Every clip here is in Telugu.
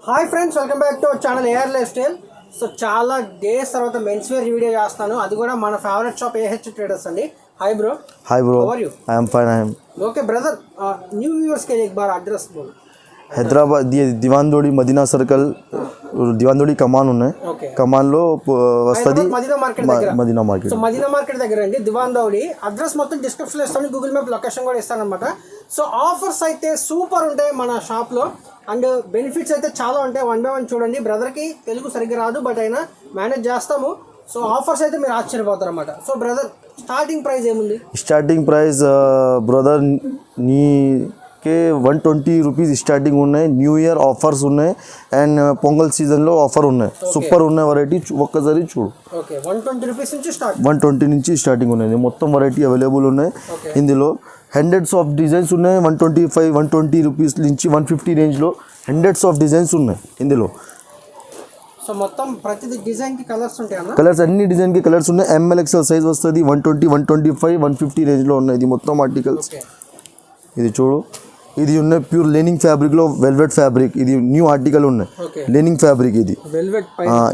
Hi friends, welcome back to our channel AR life style. So చాలా డేస్ తర్వాత మెన్స్ వేర్ వీడియో చేస్తాను, అది కూడా మన ఫేవరెట్ షాప్ ఏహెచ్ ట్రేడర్స్ అండి. Hi bro. Hi bro, how are you? I am fine. I am okay brother, new viewers के लिए एक बार एड्रेस बोलो. హైదరాబాద్ దివాన్దోడి మదీనా సర్కిల్ దివాన్దోడి కమాన్ ఉన్నాయి. కమాన్లో వస్తుంది మదీనా మార్కెట్ దగ్గర. Madina market. So Madina market దగ్గర అండి, దివాన్దోడి. అడ్రస్ మొత్తం డిస్క్రిప్షన్లో ఇస్తాను, గూగుల్ మ్యాప్ లొకేషన్ కూడా ఇస్తాను అనమాట. సో ఆఫర్స్ అయితే సూపర్ ఉంటాయి మన షాప్లో, అండ్ బెనిఫిట్స్ అయితే చాలా ఉంటాయి. 1 by 1 చూడండి. బ్రదర్కి తెలుగు సరిగ్గా రాదు, బట్ అయినా మేనేజ్ చేస్తాము. సో ఆఫర్స్ అయితే మీరు ఆశ్చర్యపోతారు అనమాట. సో బ్రదర్, స్టార్టింగ్ ప్రైస్ ఏముంది? స్టార్టింగ్ ప్రైస్ బ్రదర్ నీకే 120 రూపీస్ స్టార్టింగ్ ఉన్నాయి. న్యూ ఇయర్ ఆఫర్స్ ఉన్నాయి అండ్ పొంగల్ సీజన్లో ఆఫర్ ఉన్నాయి. సూపర్ ఉన్నాయి వెరైటీ, ఒక్కసారి చూడు. ఓకే, 120 రూపీస్ నుంచి స్టార్ట్. 120 నుంచి స్టార్టింగ్ ఉన్నాయి. మొత్తం వెరైటీ అవైలబుల్ ఉన్నాయి. ఇందులో హండ్రెడ్స్ ఆఫ్ డిజైన్స్ ఉన్నాయి. 125 120 రూపీస్ నుంచి 150 రేంజ్లో హండ్రెడ్స్ ఆఫ్ డిజైన్స్ ఉన్నాయి ఇందులో. సో మొత్తం ప్రతి డిజైన్కి కలర్స్ ఉంటాయి అన్న? కలర్స్ అన్ని డిజైన్కి కలర్స్ ఉన్నాయి. ఎంఎల్ ఎక్స్ఎల్ సైజ్ వస్తుంది. 120 125 150 రేంజ్లో ఉన్నాయి. ఇది మొత్తం ఆర్టికల్స్. ఇది చూడు, ఇది ఉన్నాయి ప్యూర్ లెనింగ్ ఫ్యాబ్రిక్లో వెల్వెట్ ఫ్యాబ్రిక్. ఇది న్యూ ఆర్టికల్ ఉన్నాయి, లెనింగ్ ఫ్యాబ్రిక్. ఇది వెల్వెట్,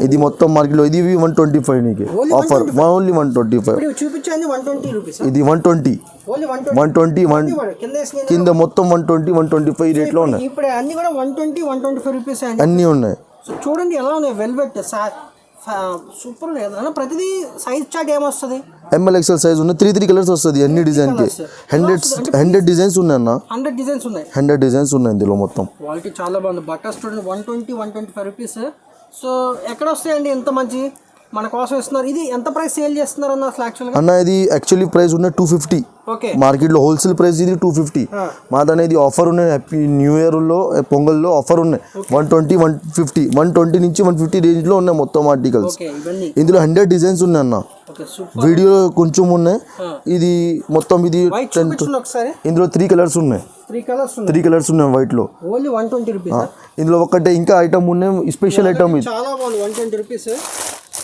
ఇది మొత్తం మార్కెట్లో. ఇది 125 నీకు ఆఫర్, ఓన్లీ 125. చూపించండి 120 రూపీస్. ఇది 120 కింద మొత్తం 120 125 రేట్లో ఉన్నాయి. ఇప్పుడు అన్ని కూడా 120 125 రూపీస్ అన్నీ ఉన్నాయి. సో చూడండి ఎలా ఉన్నాయి. వెల్వెట్ సూపర్ ఉన్నాయి కదా. ప్రతిదీ సైజ్ చార్ట్ ఏమొస్తుంది? ఎంఎల్ ఎక్స్ఎల్ సైజ్ ఉన్నాయి. 3 కలర్స్ వస్తుంది అన్ని డిజైన్కి. 100 డిజైన్స్ ఉన్నాయి అన్న. 100 డిజైన్స్ ఉన్నాయి. 100 డిజైన్స్ ఉన్నాయి ఇందులో మొత్తం. క్వాలిటీ చాలా బాగుంది. బట్టర్స్ చూడండి, 120 125 రూపీస్. సో ఎక్కడ వస్తాయండి ఎంత మంచి మన కోసం ఇస్తున్నారు? ఇది ఎంత ప్రైస్ సేల్ చేస్తున్నారు అన్న అసలు యాక్చువల్గా? అన్న ఇది యాక్చువల్లీ ప్రైస్ ఉన్నాయి 250. ఓకే, మార్కెట్లో హోల్సేల్ ప్రైస్ ఇది 250. మాదనేది ఆఫర్ ఉన్నాయి. హ్యాపీ న్యూ ఇయర్లో పొంగల్లో ఆఫర్ ఉన్నాయి. 120 150 120 నుంచి 150 రేంజ్లో ఉన్నాయి మొత్తం ఆర్టికల్స్. ఇందులో 100 డిజైన్స్ ఉన్నాయి అన్న. వీడియో కొంచెం ఉన్నాయి. ఇది మొత్తం ఇది ఇందులో 3 కలర్స్ ఉన్నాయి. 3 కలర్స్ ఉన్నాయి వైట్లో. Only 120 rupees. ఇందులో ఒకటే ఇంకా ఐటమ్ ఉన్నాయి, స్పెషల్ ఐటమ్. ఇది చాలా బాగుంది, 120 రూపీస్.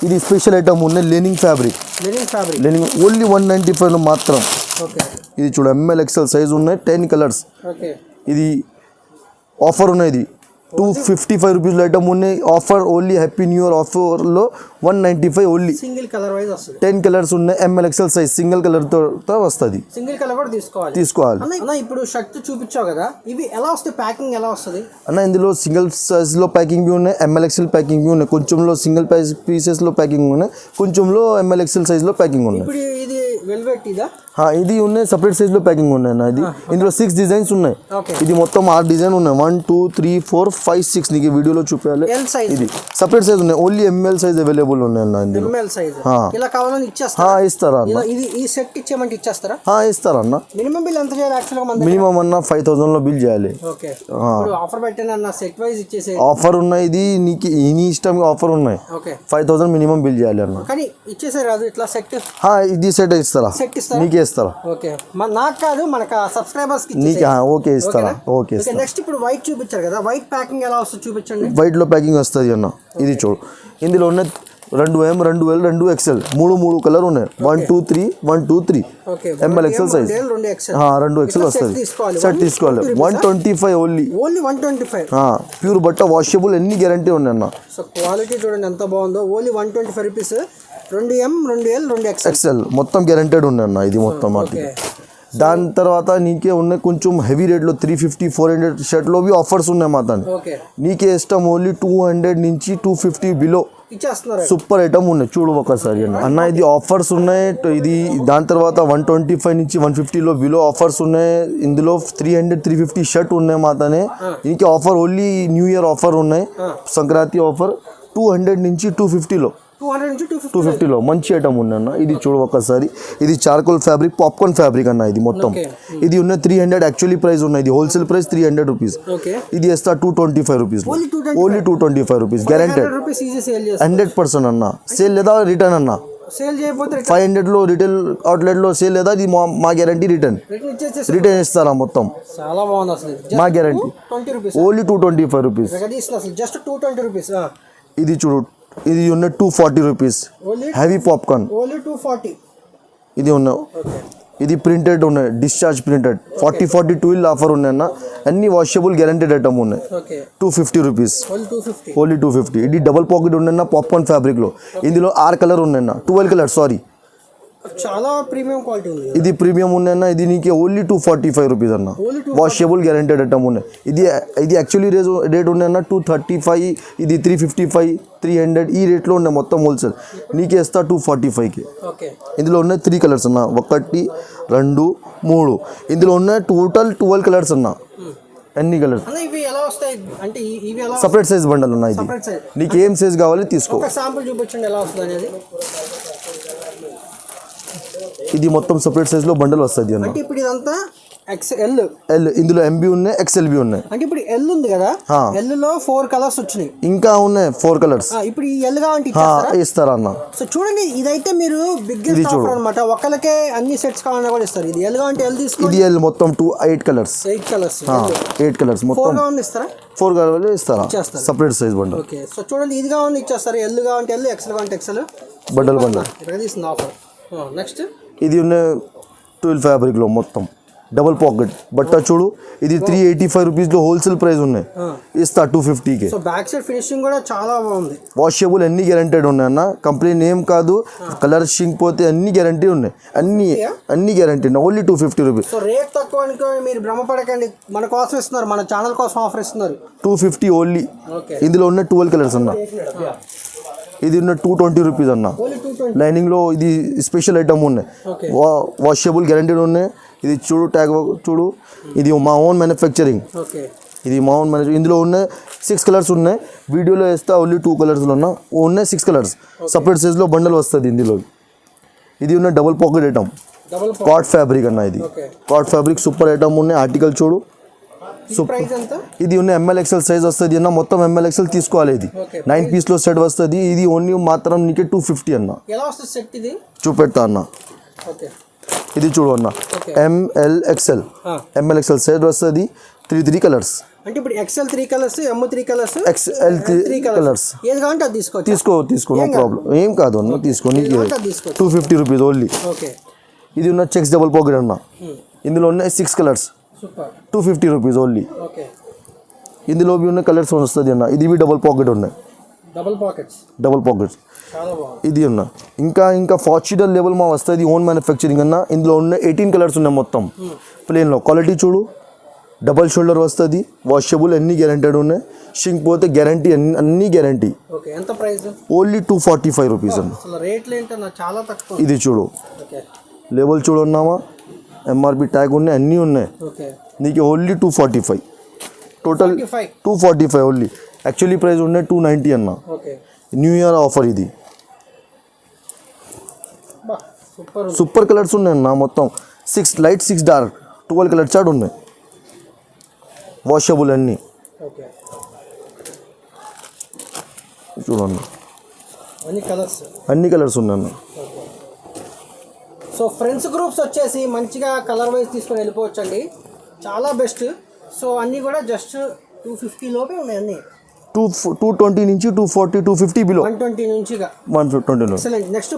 ఇది స్పెషల్ ఐటమ్ ఉన్నాయి, లెనింగ్ ఫ్యాబ్రిక్. లెనింగ్ ఓన్లీ 195 మాత్రం. ఇది చూడు, ఎంఎల్ ఎక్స్ఎల్ సైజ్ ఉన్నాయి, 10 కలర్స్. ఇది ఆఫర్ ఉన్నాయి. ఇది 255 రూపీస్ ఐటమ్ ఉన్నాయి. Offer only happy new year ఆఫర్లో 195 ఓన్లీ. సింగిల్ కలర్ వైజ్ వస్తుంది. 10 కలర్స్ ఉన్నాయి. ఎంఎల్ ఎక్స్ఎల్ సైజ్ సింగిల్ కలర్తో వస్తుంది. సింగిల్ కలర్ కూడా తీసుకోవాలి అన్న. ఇప్పుడు షర్ట్ చూపించావు కదా, ఇవి ఎలా వస్తాయి? ప్యాకింగ్ ఎలా వస్తుంది అన్న? ఇందులో సింగిల్ సైజ్లో ప్యాకింగ్ బి ఉన్నాయి, ఎంఎల్ ఎక్స్ఎల్ ప్యాకింగ్ బి ఉన్నాయి. కొంచెంలో సింగిల్ పీసెస్లో ప్యాకింగ్ ఉన్నాయి, కొంచెంలో ఎంఎల్ ఎక్స్ఎల్ సైజ్లో ప్యాకింగ్ ఉన్నాయి. ఇప్పుడు ఇది వెల్వెట్ ఇదా? ఇది ఉన్నాయి, సపరేట్ సైజ్లో ప్యాకింగ్ ఉన్నాయి అన్న. ఇది ఇందులో 6 డిజైన్స్ ఉన్నాయి. ఇది మొత్తం 6 డిజైన్ ఉన్నాయి. 1 2 3 4 5 6 నీకు వీడియోలో చూపించాలి. ఇది సపరేట్ సైజ్ ఉన్నాయి. ఓన్లీ ఎంఎల్ సైజ్ అవైలబుల్ ఉన్నాయి అన్న. ఇందులో ఇలా కావాలని ఇచ్చేస్తారా? ఇస్తారా అన్న? ఈ సెట్ ఇచ్చేయమంటే ఇచ్చేస్తారా? ఇస్తారా అన్న. మినిమం బిల్ ఎంత చేయాలి యాక్చువల్గా? మినిమం అన్న 5000 బిల్ చేయాలి. ఆఫర్ పెట్టాను అన్న, సెట్ వైజ్ ఇచ్చేసి ఆఫర్ ఉన్నాయి. ఇది నీకు నీ ఇష్టం ఆఫర్ ఉన్నాయి. 5000 మినిమం బిల్ చేయాలి అన్న. కానీ ఇచ్చేసే రాదు ఇట్లా సెట్. ఇది సెట్ ఇస్తారా? నీకే ఇస్తారా? ఓకే, నాకు కాదు, మన సబ్స్క్రైబర్స్ కి. ఓకే ఇస్తారా? ఓకే. నెక్స్ట్ ఇప్పుడు వైట్ చూపించారు కదా, వైట్ ప్యాకింగ్ ఎలా వస్తుంది చూపించండి. వైట్ లో ప్యాకింగ్ వస్తుంది అన్న. ఇది చూడు, ఇందులో ఉన్న 2M 2L 2XL 3 కలర్ ఉన్నాయి. 1 2 3 1 2 3 ఎంఎల్ ఎక్స్ఎల్ సైజ్ 2 XL వస్తుంది. సెట్ తీసుకోవాలి. 125 ఓన్లీ 125. ప్యూర్ బట్ట, వాషబుల్, ఎన్ని గ్యారంటీ ఉన్నాయి అన్న. సో క్వాలిటీ చూడండి ఎంత బాగుందో. Only 125 rupees. 2M 2L 2XL మొత్తం గ్యారంటెడ్ ఉన్నాయి అన్న. ఇది మొత్తం దాని తర్వాత నీకే ఉన్నాయి కొంచెం హెవీ రేట్లో 350 400 షర్ట్లో బి ఆఫర్స్ ఉన్నాయి మాత్రం. నీకే ఇష్టం ఓన్లీ 200 నుంచి 250 బిలో సూపర్ ఐటమ్ ఉన్నాయి. చూడు ఒకసారి అన్న. ఇది ఆఫర్స్ ఉన్నాయి. ఇది దాని తర్వాత 125 నుంచి 150లో బిలో ఆఫర్స్ ఉన్నాయి. ఇందులో 300 350 షర్ట్ ఉన్నాయి మాత్రమే. దీనికి offer only new year offer ఉన్నాయి. సంక్రాంతి ఆఫర్ 200 నుంచి 250లో 250లో మంచి ఐటమ్ ఉంది అన్న. ఇది చూడు ఒకసారి. ఇది చార్కోల్ ఫ్యాబ్రిక్, పాప్కార్న్ ఫ్యాబ్రిక్ అన్న. ఇది మొత్తం ఇది ఉన్న 300 యాక్చువల్లీ ప్రైస్ ఉన్నాయి. ఇది హోల్సేల్ ప్రైస్ 300 రూపీస్. ఇది వేస్తా 225 రూపీస్. ఓన్లీ 225 రూపీస్ గ్యారెంటెడ్ 100% అన్న. సేల్ లేదా రిటర్న్ అన్న. 500 లో రిటైల్ అవుట్లెట్ లో సేల్ లేదా ఇది మా గ్యారంటీ. రిటర్న్ ఇస్తారా మొత్తం. చాలా బాగుంది అసలు. మా గ్యారంటీ ఓన్లీ 225 రూపీస్. ఇది చూడు, ఇది ఉన్న 240 రూపీస్. Heavy popcorn. ఇది ఉన్న ఇది ప్రింటెడ్ ఉన్నాయి, డిశ్చార్జ్ ప్రింటెడ్ 40-42 ఆఫర్ ఉన్నాయన్న. అన్ని వాషబుల్ గ్యారంటెడ్ ఐటమ్ ఉన్నాయి. Okay 250 rupees, only 250. ఓన్లీ 250. ఇది డబల్ పాకెట్ ఉన్నాయన్న, పాప్కార్న్ ఫ్యాబ్రిక్లో. ఇందులో 6 కలర్ ఉన్నాయన్న, 12 కలర్ సారీ. చాలా ప్రీమియం క్వాలిటీ ఉంది. ఇది ప్రీమియం ఉన్నాయన్న. ఇది నీకు ఓన్లీ 245 రూపీస్ అన్న. వాషబుల్ గ్యారంటెడ్ ఐటమ్ ఉన్నాయి. ఇది యాక్చువల్లీ రేట్ ఉన్నాయన్న 235, ఇది 355, 300 ఈ రేట్లో ఉన్నాయి మొత్తం హోల్సేల్. నీకే ఇస్తా 245కి. ఓకే ఇందులో ఉన్నాయి 3 కలర్స్ అన్న, 1 2 3. ఇందులో ఉన్నాయి టోటల్ 12 కలర్స్ అన్న. అన్ని కలర్స్ అన్న ఇవి ఎలా వస్తాయి అంటే ఇవి ఎలా సపరేట్ సైజ్ బండల్ అన్న. ఇది సపరేట్ సైజ్. నీకు ఏం సైజ్ కావాలి తీసుకో. ఒక శాంపుల్ చూపించండి ఎలా వస్తుంది అనేది. ఇది మొత్తం సపరేట్ సైజ్ లో బండల్ వస్తుంది అన్న. అంటే ఇప్పుడు ఇదంతా XL. ఇందులో MB ఉన్నాయి, XLB ఉన్నాయి. అంటే ఇప్పుడు L ఉంది కదా, L లో 4 కలర్స్ వచ్చినాయి. ఇంకా ఉన్నాయి 4 కలర్స్. ఇప్పుడు ఈ L గా అంటే ఇస్తారా అన్న. సో చూడండి ఇదైతే మీరు బిగ్గెస్ట్ ఆఫర్ అన్నమాట. ఒకళ్ళకే అన్ని సెట్స్ కావాలన్నా కూడా ఇస్తారు. ఇది L గా అంటే L తీసుకోండి. ఇది L మొత్తం 8 కలర్స్. 8 కలర్స్. 8 కలర్స్ మొత్తం. 4 గా ఉంది ఇస్తారా? 4 కావాలి ఇస్తారా? Separate size bundle. Okay so చూడండి ఇది గా ఉంది ఇచ్చేస్తారు. L గా అంటే L, XL గా అంటే XL బండల్ బండల్. ఇక్కడ తీసిన ఆఫర్. నెక్స్ట్ ఇది ఉన్న 12 ఫ్యాబ్రిక్లో మొత్తం డబుల్ పాకెట్ బట్ట చూడు. ఇది 385 రూపీస్లో హోల్సేల్ ప్రైస్ ఉన్నాయి. ఇస్తా 250కి. సో బ్యాక్ సైడ్ ఫినిషింగ్ కూడా చాలా బాగుంది. వాషబుల్ అన్ని గ్యారంటీడ్ ఉన్నాయి అన్న. కంపెనీ నేమ్ కాదు, కలర్ షింక్ పోతే అన్ని గ్యారంటీ ఉన్నాయి. అన్ని guarantee only 250 rupees. So rate తక్కువ అనుకోని మీరు భ్రమపడకండి, మన కోసం ఇస్తున్నారు, మన ఛానల్ కోసం ఆఫర్ ఇస్తున్నారు. 250 ఓన్లీ. ఇందులో ఉన్న 12 కలర్స్ అన్న. ఇది ఉన్న 220 రూపీస్ అన్న. లైనింగ్లో ఇది స్పెషల్ ఐటమ్ ఉన్నాయి, వాషబుల్ గ్యారంటీడ్ ఉన్నాయి. ఇది చూడు ట్యాగ్ చూడు, ఇది మా ఓన్ మ్యానుఫ్యాక్చరింగ్. ఇది మా ఓన్ మ్యానుఫ్యాక్చరింగ్. ఇందులో ఉన్న 6 కలర్స్ ఉన్నాయి. వీడియోలో వేస్తే ఓన్లీ 2 కలర్స్లో ఉన్న ఉన్నాయి 6 కలర్స్. సపరేట్ సైజ్లో బండల్ వస్తుంది ఇందులో. ఇది ఉన్న double pocket item, cot fabric అన్న. ఇది కాట్ ఫ్యాబ్రిక్ సూపర్ ఐటమ్ ఉన్నాయి. ఆర్టికల్ చూడు. ఇది ఉన్న ML XL సైజ్ వస్తుంది అన్న. మొత్తం ML XL తీసుకోవాలి. ఇది 9 పీస్లో సెట్ వస్తుంది. ఇది ఓన్లీ మాత్రం నీకే 250 అన్న. చూపెడతా అన్న. ఇది చూడు అన్న, ML XL సెట్ వస్తుంది. 3 కలర్స్. అంటే ఇప్పుడు XL 3 colours, M 3 colours, XL 3 colours. ఏది కావాలంటే అది తీసుకో. No problem. ఏం కాదు అన్న, తీసుకో. 250 రూపీస్ ఓన్లీ. ఇది ఉన్న చెక్స్ డబుల్ పాకెట్ అన్న. ఇందులో ఉన్న 6 కలర్స్. 250 rupees only. ఇందులో ఉన్న కలర్స్ వస్తుంది అన్న. ఇది డబుల్ పాకెట్ ఉన్నాయి. Double pockets. ఇది అన్న. ఇంకా ఫార్చునర్ లెవెల్ మా వస్తుంది, ఓన్ మ్యానుఫ్యాక్చరింగ్ అన్న. ఇందులో ఉన్న 18 కలర్స్ ఉన్నాయి మొత్తం ప్లేన్లో. క్వాలిటీ చూడు, డబల్ షోల్డర్ వస్తుంది, వాషబుల్ అన్ని గ్యారంటీడ్ ఉన్నాయి. షింక్ పోతే గ్యారంటీ, అన్ని గ్యారంటీ. ఓన్లీ 245 రూపీస్ అన్న. ఇది చూడు, లేబుల్ చూడు ఉన్నామా, MRP ట్యాగ్ ఉన్నాయి, అన్నీ ఉన్నాయి. నీకు only 245. Total 245 only. Actually price ఉన్నాయి 290 అన్న. న్యూ ఇయర్ ఆఫర్ ఇది. సూపర్ కలర్స్ ఉన్నాయి అన్న. మొత్తం 6 లైట్, 6 డార్క్, 12 కలర్ చార్ట్ ఉన్నాయి. వాషబుల్ అన్నీ చూడండి. అన్ని కలర్స్ ఉన్నాయి అన్న. సో ఫ్రెండ్స్ గ్రూప్స్ వచ్చేసి మంచిగా కలర్ వైజ్ తీసుకొని వెళ్ళిపోవచ్చు అండి, చాలా బెస్ట్. సో అన్నీ కూడా జస్ట్ 250 లోపే ఉన్నాయి. అన్నీ 220 నుంచి 240, 250 బిలో. 120 నుంచి 120. నెక్స్ట్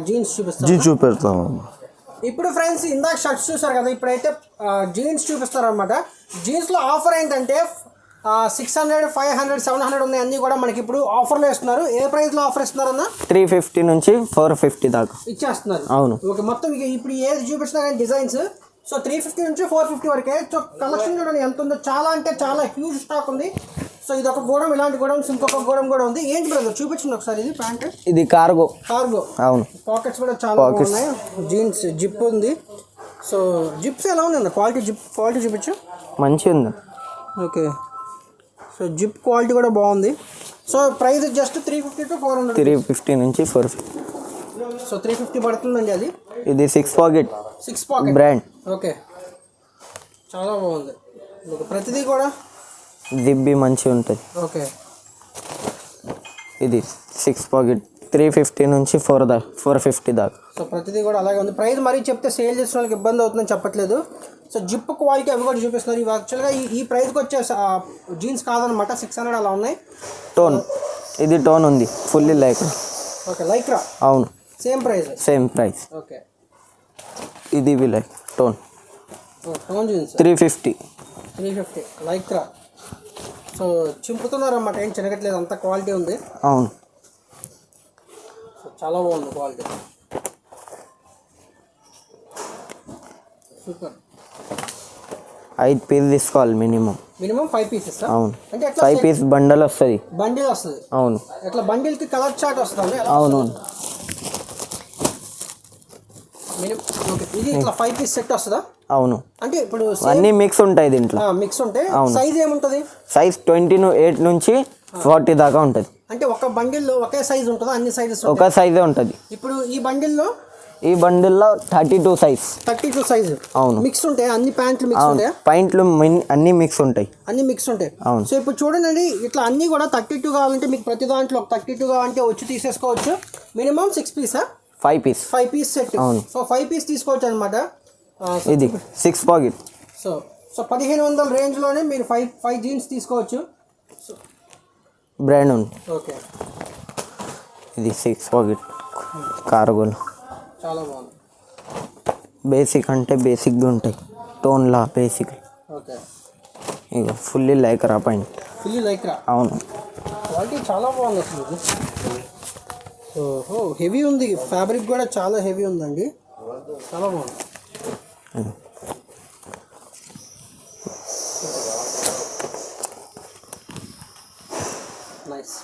జీన్స్ చూపిస్తాను. ఇప్పుడు ఫ్రెండ్స్ ఇందాక షర్ట్స్ చూసారు కదా, ఇప్పుడైతే జీన్స్ చూపిస్తారు అనమాట. జీన్స్లో ఆఫర్ ఏంటంటే 600, 500, 700 ఉన్నాయి. అన్నీ కూడా మనకి ఇప్పుడు ఆఫర్లో ఇస్తున్నారు. ఏ ప్రైస్లో ఆఫర్ ఇస్తున్నారు అన్న? 350 నుంచి 450 దాకా ఇచ్చేస్తున్నారు. అవును. ఓకే, మొత్తం ఇప్పుడు ఏది చూపించినా కానీ డిజైన్స్. సో 350 నుంచి 450 వరకే. సో కలెక్షన్ చూడండి ఎంత ఉందో, చాలా అంటే చాలా హ్యూజ్ స్టాక్ ఉంది. సో ఇది ఒక గోడం, ఇలాంటి గోడమ్స్ ఇంకొక గోడం కూడా ఉంది. ఏంటి బ్రదర్ చూపించండి ఒకసారి. ఇది ప్యాంట్, ఇది కార్గో. అవును. పాకెట్స్ కూడా చాలా ఉన్నాయి. జీన్స్ జిప్ ఉంది. సో జిప్స్ ఎలా ఉన్నాయి? క్వాలిటీ చూపించు. మంచిగా ఉంది. ఓకే, సో జిప్ క్వాలిటీ కూడా బాగుంది. So price just 350 to 400. 350 నుంచి 450. సో 350 పడుతుందండి అది. ఇది 6 పాకెట్ బ్రాండ్. ఓకే, చాలా బాగుంది. ప్రతిదీ కూడా జిబ్బి మంచిగా ఉంటుంది. ఓకే, ఇది 6 పాకెట్ 350 నుంచి 450 దాకా. సో ప్రతిదీ కూడా అలాగే ఉంది. ప్రైస్ మరీ చెప్తే సేల్ చేసిన వాళ్ళకి ఇబ్బంది అవుతుందని చెప్పట్లేదు. సో జిప్ క్వాలిటీ అవి కూడా చూపిస్తున్నారు. ఇవి యాక్చువల్గా ఈ ప్రైస్కి వచ్చే జీన్స్ కాదనమాట, 600 అలా ఉన్నాయి. టోన్, ఇది టోన్ ఉంది ఫుల్లీ లైక్రా. Okay, lycra. అవును, సేమ్ ప్రైస్. ఓకే, ఇది వి like tone tone jeans 350. 350 lycra. So చింపుతున్నారన్నమాట, ఏం చినగట్లేదు, అంత క్వాలిటీ ఉంది. అవును. సో చాలా బాగుంది క్వాలిటీ, సూపర్. 5 పీస్ తీసుకోవాలి మినిమం. Minimum 5 pieces. అవును. అంటే ఎట్లా 5 పీస్ బండల్ వస్తుంది. బండిల్ వస్తుంది. అవును. ఎట్లా బండిల్కి కలర్ చార్ట్ వస్తుంది. అవునవును. Minimum okay. ఇది ఇట్లా 5 పీస్ సెట్ వస్తుందా? అవును. అంటే ఇప్పుడు అన్నీ మిక్స్ ఉంటాయి దీంట్లో. మిక్స్ ఉంటాయి. సైజ్ ఏముంటుంది? సైజ్ 28 నుంచి 40 దాకా ఉంటుంది. అంటే ఒక బండిల్లో ఒకే సైజ్ ఉంటుందా? అన్ని సైజెస్ ఒక సైజే ఉంటుంది. ఇప్పుడు ఈ బండిల్లో 32 సైజ్. 32 సైజు. అవును. మిక్స్ ఉంటాయి, అన్ని ప్యాంట్లు మిక్స్ ఉంటాయి. పాయింట్లు అన్ని మిక్స్ ఉంటాయి. అన్ని మిక్స్ ఉంటాయి. అవును. సో ఇప్పుడు చూడండి, ఇట్లా అన్ని కూడా 32 కావాలంటే మీకు ప్రతి దాంట్లో 32 కావాలంటే వచ్చి తీసేసుకోవచ్చు. మినిమం 6 పీసా? 5 piece. 5 piece set. So 5 piece తీసుకోవచ్చు అనమాట. ఇది 6 పాకెట్. సో 1500 రేంజ్లోనే మీరు 5 జీన్స్ తీసుకోవచ్చు. బ్రాండ్ ఉంది. ఓకే. ఇది 6 పాకెట్ కార్గోలు. చాలా బాగుంది. బేసిక్ అంటే బేసిక్గా ఉంటాయి, టోన్లా బేసిక్. ఓకే. ఇక fully Lycra point. Fully Lycra. అవును. క్వాలిటీ చాలా బాగుంది అసలు ఇది. ఓహో, హెవీ ఉంది, ఫ్యాబ్రిక్ కూడా చాలా హెవీ ఉందండి, చాలా బాగుంది. నైస్.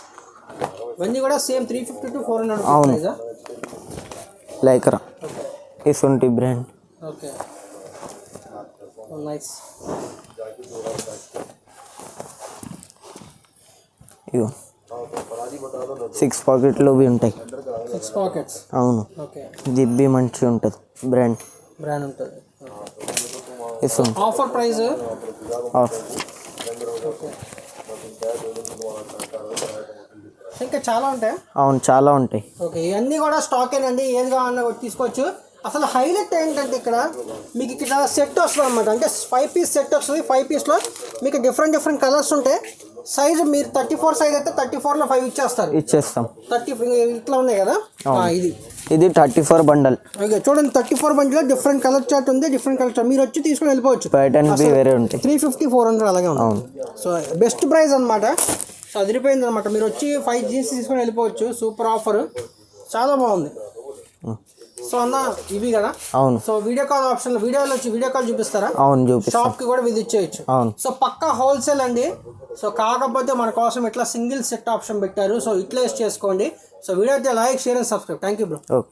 ఇవన్నీ కూడా సేమ్ 350 to 400. అవును. ప్రైజా? లైక్రా ఎసుంటి బ్రాండ్. ఓకే. నైస్. ఇగో 6 పాకెట్లు ఉంటాయి. 6 పాకెట్స్. అవును. ఓకే. జిబ్బి మంచిగా ఉంటుంది, బ్రాండ్ ఉంటుంది. ఎసుంటి. Offer price? ఓకే. ఇంకా చాలా ఉంటాయి. అవును, చాలా ఉంటాయి. ఓకే. ఇవన్నీ కూడా స్టాకేనండి, ఏది కావాలన్నా కూడా తీసుకోవచ్చు. అసలు హైలైట్ ఏంటంటే ఇక్కడ మీకు ఇక్కడ సెట్ వస్తుంది అనమాట. అంటే 5 పీస్ సెట్ వస్తుంది. 5 పీస్లో మీకు డిఫరెంట్ కలర్స్ ఉంటాయి. సైజు మీరు 34 సైజ్ అయితే 34లో 5 ఇచ్చేస్తాం. 30 ఇట్లా ఉన్నాయి కదా. ఇది 34 బండల్. ఓకే, చూడండి 34 బండిలో డిఫరెంట్ కలర్ చార్ట్ ఉంది. డిఫరెంట్ కలర్ చార్ట్ మీరు వచ్చి తీసుకొని వెళ్ళిపోవచ్చు. ప్యాటర్న్ వేరే ఉంటాయి. 350 400 అలాగే ఉంది. సో బెస్ట్ ప్రైస్ అనమాట. సో అదిరిపోయింది అనమాట. మీరు వచ్చి 5 జీన్స్ తీసుకొని వెళ్ళిపోవచ్చు. సూపర్ ఆఫర్, చాలా బాగుంది. సో అన్న ఇవి కదా. అవును. So video call option, video call చూపిస్తారా? అవును, చూపిస్తాం. షాప్ కి కూడా విజిట్ చేయొచ్చు. అవును. సో పక్కా హోల్సేల్ అండి. సో కాకపోతే మన కోసం ఇట్లా సింగిల్ సెట్ ఆప్షన్ పెట్టారు. సో ఇట్లా యూస్ చేసుకోండి. సో వీడియో అయితే like, share and subscribe. Thank you bro. Okay.